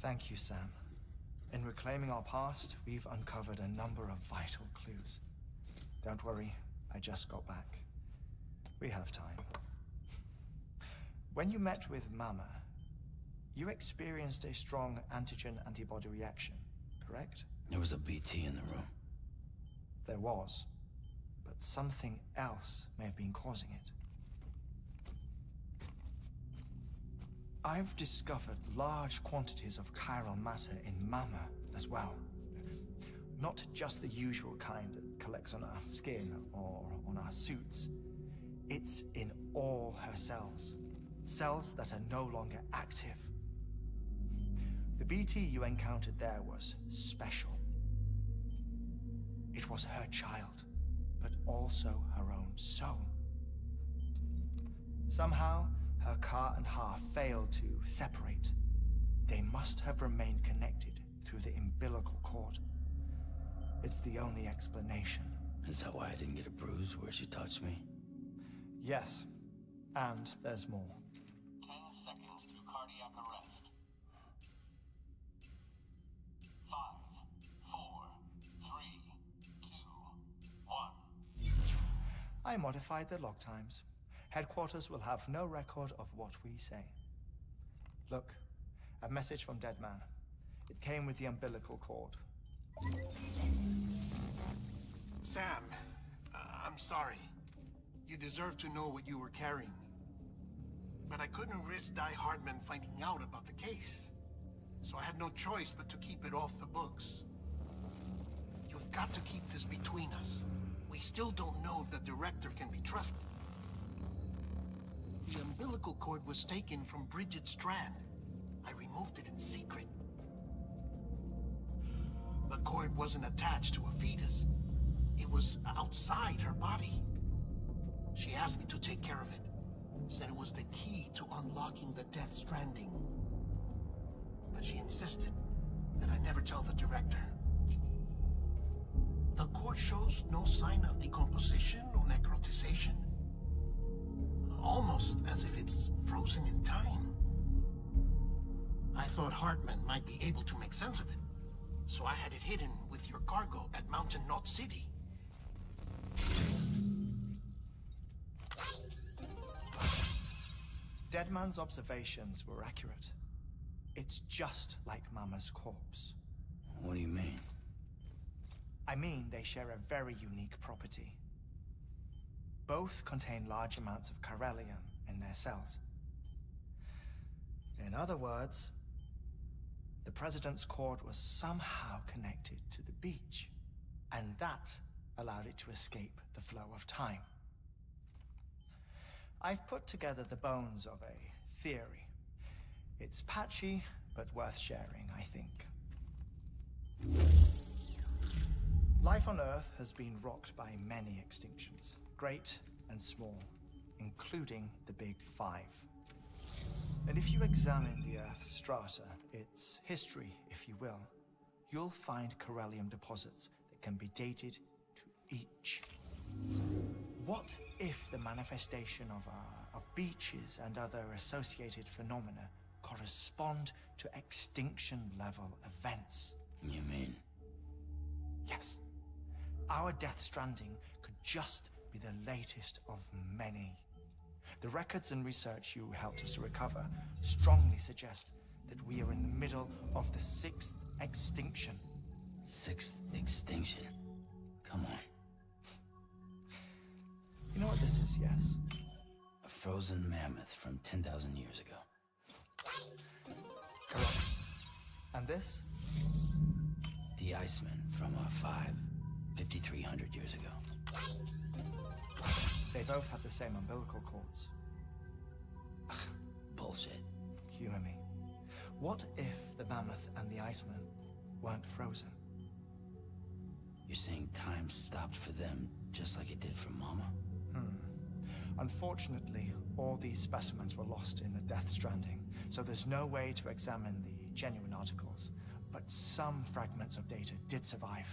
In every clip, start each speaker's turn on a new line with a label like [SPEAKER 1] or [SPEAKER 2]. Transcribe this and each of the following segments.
[SPEAKER 1] Thank you, Sam. In reclaiming our past, we've uncovered a number of vital clues. Don't worry, I just got back. We have time. When you met with Mama, you experienced a strong antigen-antibody reaction, correct?
[SPEAKER 2] There was a BT in the room.
[SPEAKER 1] There was, but something else may have been causing it. I've discovered large quantities of chiral matter in Mama as well. Not just the usual kind that collects on our skin or on our suits. It's in all her cells. Cells that are no longer active. The BT you encountered there was special. It was her child, but also her own soul. Somehow, her car and half failed to separate. They must have remained connected through the umbilical cord. It's the only explanation.
[SPEAKER 2] Is that why I didn't get a bruise where she touched me?
[SPEAKER 1] Yes, and there's more.
[SPEAKER 3] 10 seconds to cardiac arrest. 5, 4, 3, 2, 1.
[SPEAKER 1] I modified the log times. Headquarters will have no record of what we say. Look, a message from Deadman. It came with the umbilical cord.
[SPEAKER 4] Sam, I'm sorry. You deserve to know what you were carrying. But I couldn't risk Die Hardman finding out about the case. So I had no choice but to keep it off the books. You've got to keep this between us. We still don't know if the director can be trusted. The umbilical cord was taken from Bridget Strand. I removed it in secret. The cord wasn't attached to a fetus. It was outside her body. She asked me to take care of it. Said it was the key to unlocking the Death Stranding. But she insisted that I never tell the director. The cord shows no sign of decomposition or necrotization. Almost as if it's frozen in time. I thought Hartman might be able to make sense of it, so I had it hidden with your cargo at Mountain Knot City.
[SPEAKER 1] Deadman's observations were accurate. It's just like Mama's corpse.
[SPEAKER 2] What do you mean?
[SPEAKER 1] I mean, they share a very unique property. Both contain large amounts of chiralium in their cells. In other words, the President's cord was somehow connected to the beach, and that allowed it to escape the flow of time. I've put together the bones of a theory. It's patchy, but worth sharing, I think. Life on Earth has been rocked by many extinctions, great and small, including the Big Five. And if you examine the Earth's strata, its history, if you will, you'll find chiralium deposits that can be dated to each. What if the manifestation of beaches and other associated phenomena correspond to extinction-level events?
[SPEAKER 2] You mean?
[SPEAKER 1] Yes. Our Death Stranding could just be the latest of many. The records and research you helped us to recover strongly suggest that we are in the middle of the 6th extinction.
[SPEAKER 2] 6th extinction? Come on.
[SPEAKER 1] You know what this is, yes?
[SPEAKER 2] A frozen mammoth from 10,000 years ago.
[SPEAKER 1] Correct. And this?
[SPEAKER 2] The Iceman from 5,300 years ago.
[SPEAKER 1] They both had the same umbilical cords.
[SPEAKER 2] Bullshit.
[SPEAKER 1] Humor me. What if the mammoth and the Iceman weren't frozen?
[SPEAKER 2] You're saying time stopped for them just like it did for Mama?
[SPEAKER 1] Unfortunately, all these specimens were lost in the Death Stranding, so there's no way to examine the genuine articles, but some fragments of data did survive.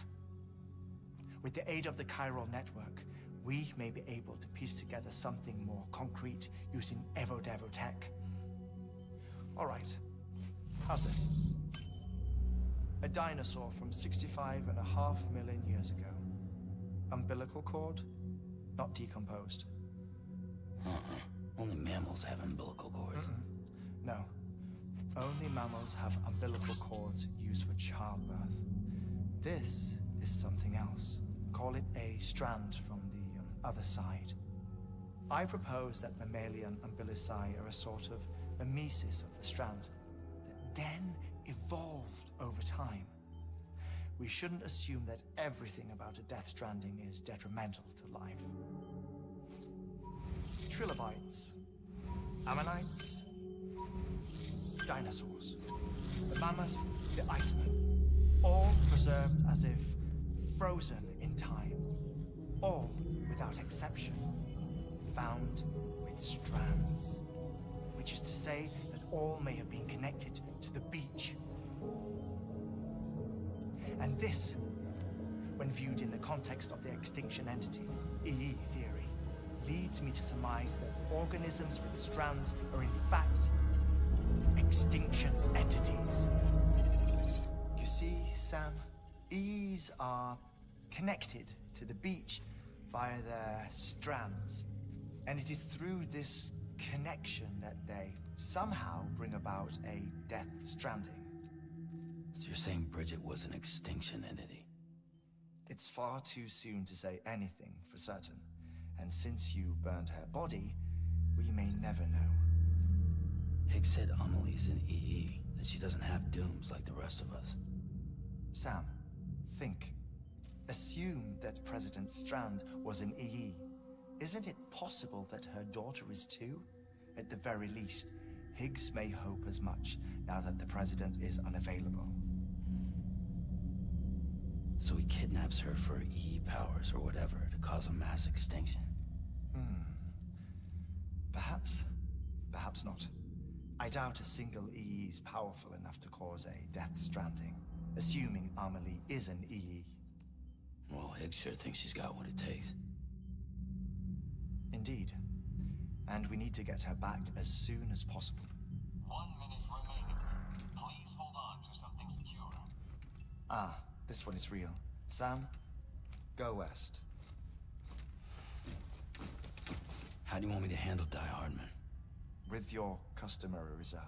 [SPEAKER 1] With the aid of the chiral network, we may be able to piece together something more concrete using Evo Devo tech. All right, how's this? A dinosaur from 65.5 million years ago. Umbilical cord, not decomposed.
[SPEAKER 2] Only mammals have umbilical cords.
[SPEAKER 1] No. Only mammals have umbilical cords used for childbirth. This is something else. Call it a strand from the other side. I propose that mammalian umbilici are a sort of mimesis of the strand that then evolved over time. We shouldn't assume that everything about a death stranding is detrimental to life. Trilobites, ammonites, dinosaurs, the mammoth, the iceman, all preserved as if frozen in time, all without exception found with strands, which is to say that all may have been connected to the beach. And this, when viewed in the context of the extinction entity, EE theory, leads me to surmise that organisms with strands are in fact extinction entities. You see, Sam, EEs are connected to the beach via their strands. And it is through this connection that they somehow bring about a death stranding.
[SPEAKER 2] So you're saying Bridget was an extinction entity?
[SPEAKER 1] It's far too soon to say anything for certain. And since you burned her body, we may never know.
[SPEAKER 2] Higgs said Amelie's an EE, that she doesn't have dooms like the rest of us.
[SPEAKER 1] Sam, think. Assume that President Strand was an EE. Isn't it possible that her daughter is too? At the very least, Higgs may hope as much now that the President is unavailable.
[SPEAKER 2] So he kidnaps her for EE powers or whatever to cause a mass extinction?
[SPEAKER 1] Perhaps. Perhaps not. I doubt a single EE is powerful enough to cause a death stranding, assuming Amelie is an EE.
[SPEAKER 2] Well, Higgs sure thinks she's got what it takes.
[SPEAKER 1] Indeed. And we need to get her back as soon as possible.
[SPEAKER 3] 1 minute remaining. Please hold on to something secure.
[SPEAKER 1] Ah, this one is real. Sam, go west.
[SPEAKER 2] How do you want me to handle Die Hardman?
[SPEAKER 1] With your customary reserve.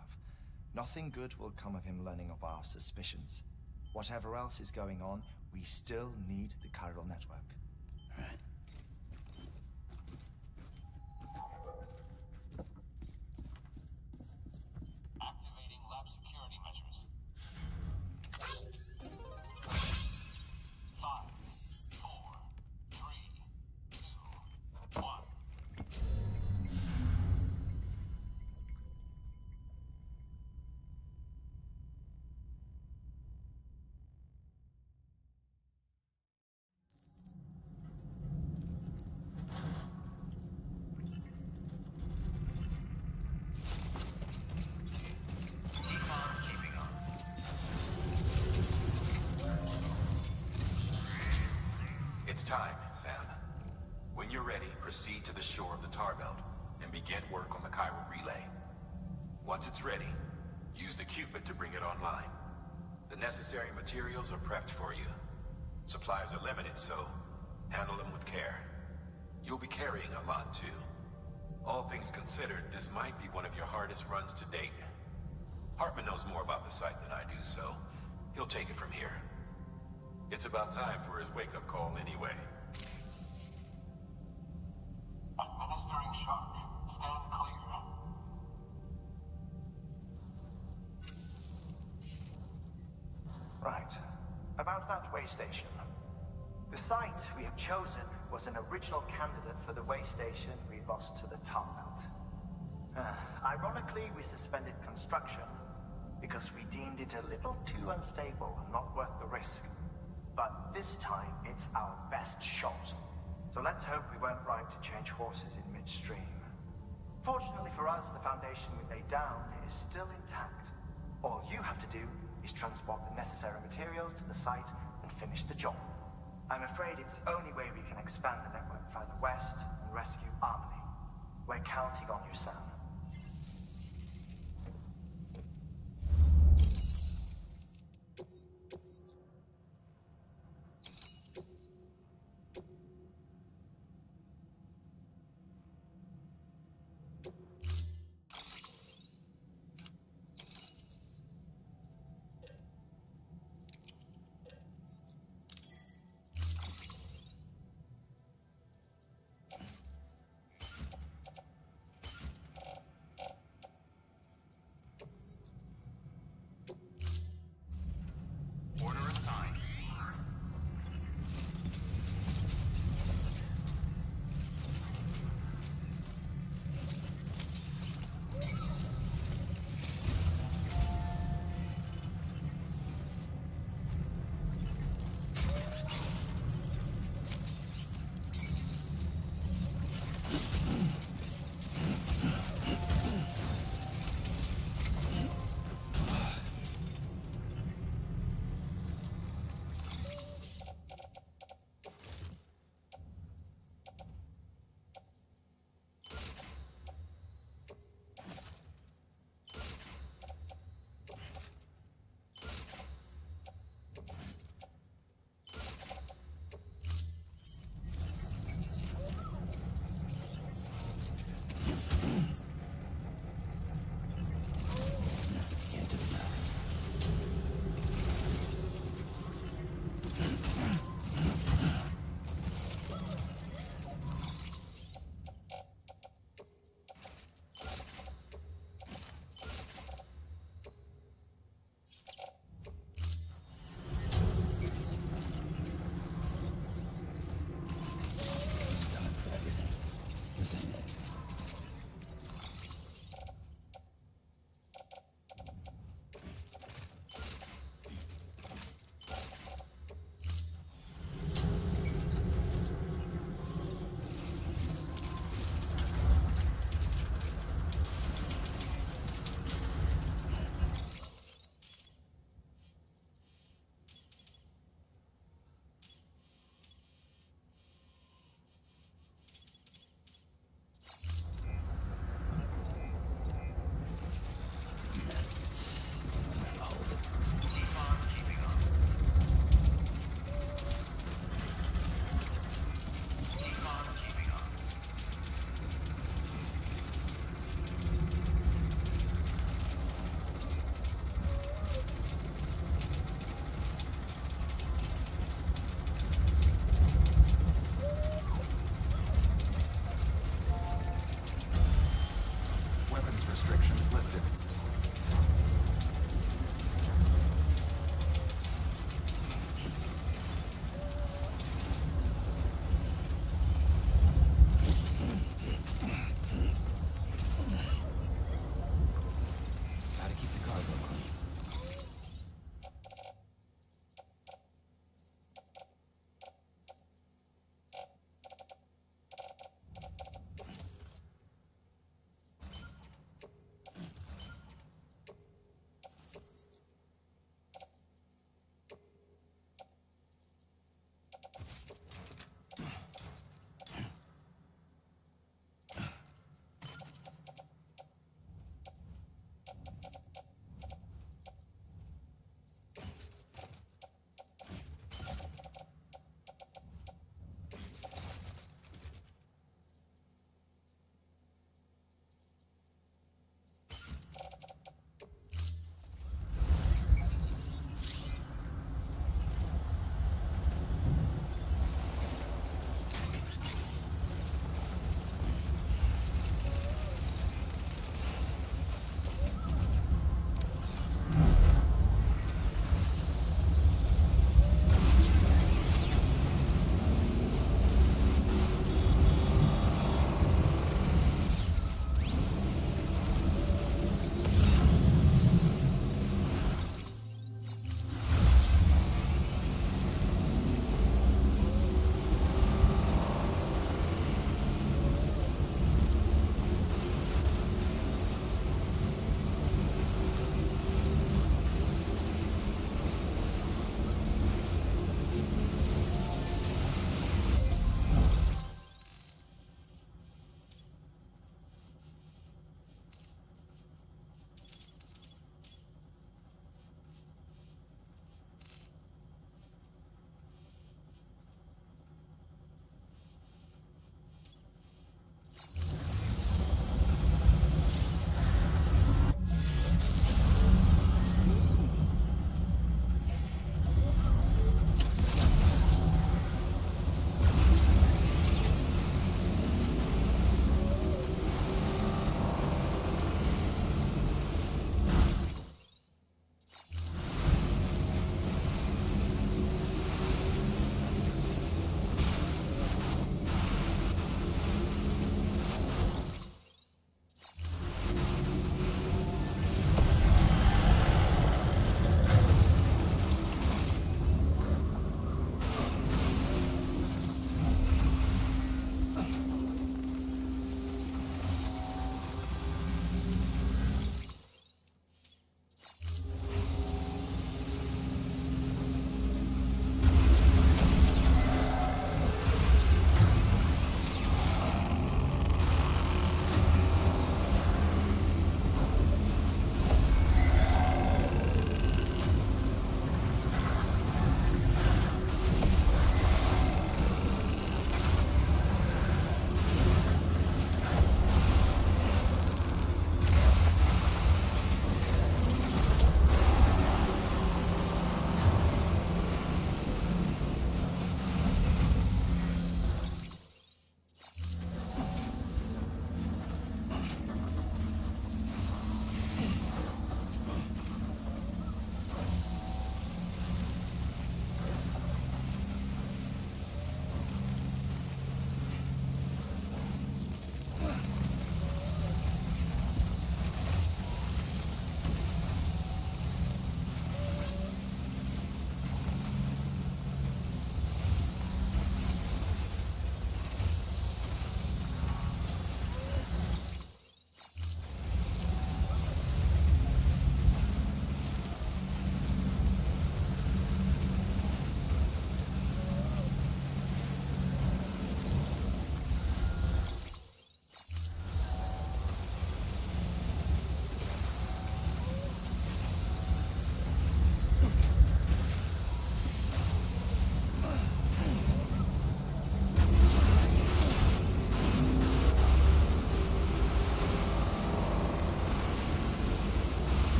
[SPEAKER 1] Nothing good will come of him learning of our suspicions. Whatever else is going on, we still need the chiral network.
[SPEAKER 2] Right.
[SPEAKER 3] Activating lab security measures. 5, 4, 3, 2, 1.
[SPEAKER 5] It's time, Sam. When you're ready, proceed to the shore of the tar belt and begin work on the chiral relay. Once it's ready, use the Cupid to bring it online. The necessary materials are prepped for you. Supplies are limited, so handle them with care. You'll be carrying a lot, too. All things considered, this might be one of your hardest runs to date. Hartman knows more about the site than I do, so he'll take it from here. It's about time for his wake-up call anyway.
[SPEAKER 3] Administering shock. Stand clear.
[SPEAKER 1] Right. About that way station. The site we have chosen was an original candidate for the way station we lost to the tar belt. Ironically, we suspended construction because we deemed it a little too unstable and not worth the risk. But this time, it's our best shot. So let's hope we weren't right to change horses in midstream. Fortunately for us, the foundation we laid down is still intact. All you have to do is transport the necessary materials to the site and finish the job. I'm afraid it's the only way we can expand the network further west and rescue Amelie. We're counting on you, Sam.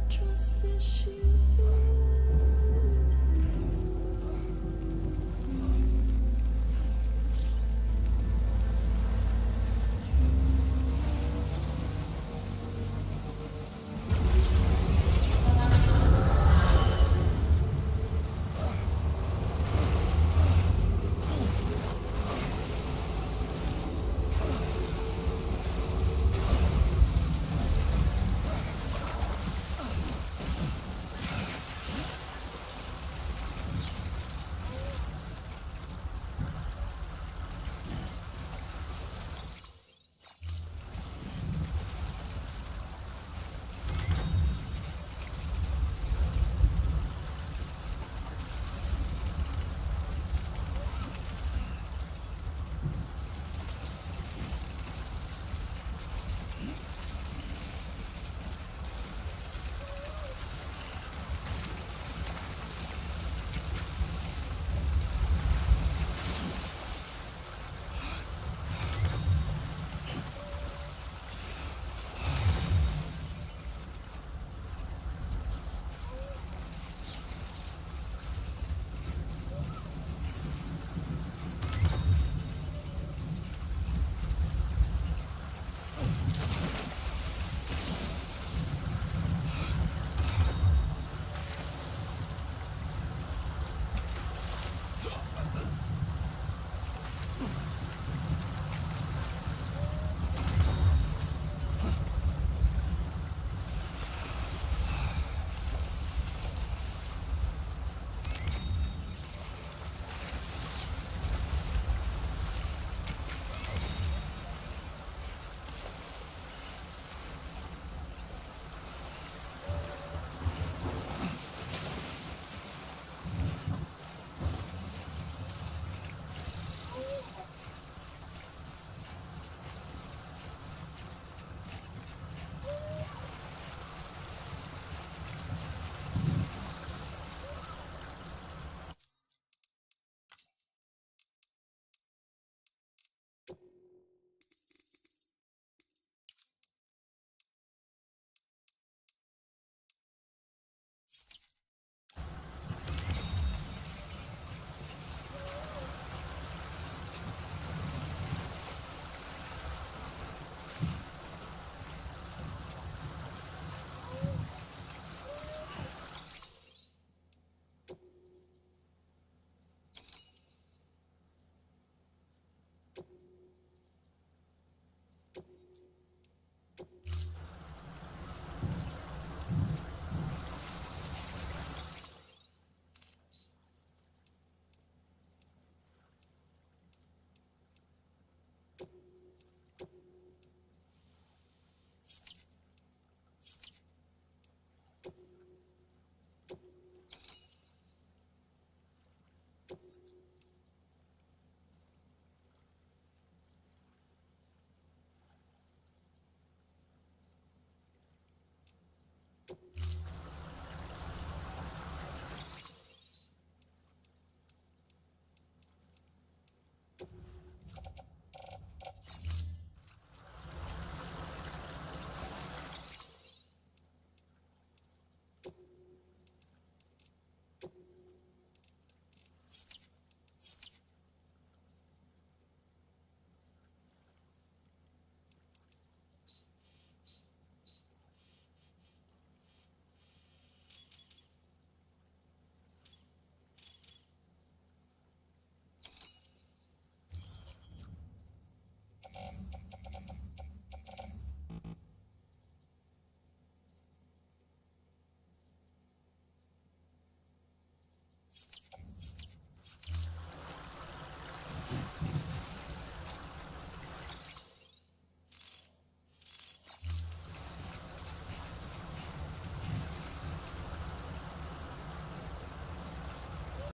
[SPEAKER 6] trust this ship.